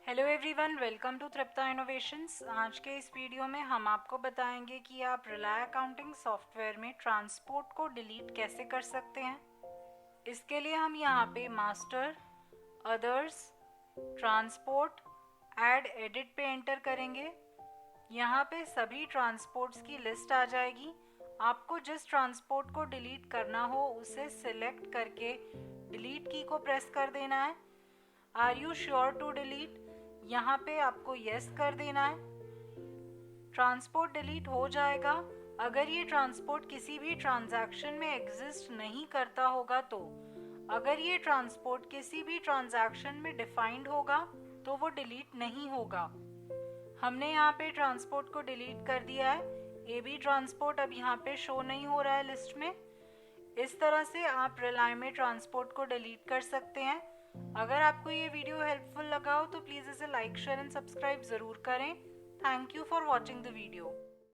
Hello everyone, welcome to Tripta innovations. आज के इस वीडियो में हम आपको बताएंगे कि आप रिलाय अकाउंटिंग सॉफ्टवेयर में ट्रांसपोर्ट को डिलीट कैसे कर सकते हैं। इसके लिए हम यहाँ पे master, others, transport, add edit पे एंटर करेंगे। यहाँ पे सभी ट्रांसपोर्ट्स की लिस्ट आ जाएगी। आपको जिस ट्रांसपोर्ट को डिलीट करना हो उसे सिलेक्ट करके डिलीट की को प्रेस कर देना है। Are you sure to delete, यहाँ पे आपको यस कर देना है। ट्रांसपोर्ट डिलीट हो जाएगा। अगर ये ट्रांसपोर्ट किसी भी ट्रांजैक्शन में एग्जिस्ट नहीं करता होगा तो अगर ये ट्रांसपोर्ट किसी भी ट्रांजैक्शन में डिफाइंड होगा तो वो डिलीट नहीं होगा। हमने यहाँ पे ट्रांसपोर्ट को डिलीट कर दिया है। ए बी ट्रांसपोर्ट अब यहाँ पे शो नहीं हो रहा है लिस्ट में। इस तरह से आप रिलाय में ट्रांसपोर्ट को डिलीट कर सकते हैं। अगर आपको ये वीडियो हेल्पफुल लगा हो तो प्लीज़ इसे लाइक, शेयर एंड सब्सक्राइब ज़रूर करें। Thank you for watching the video.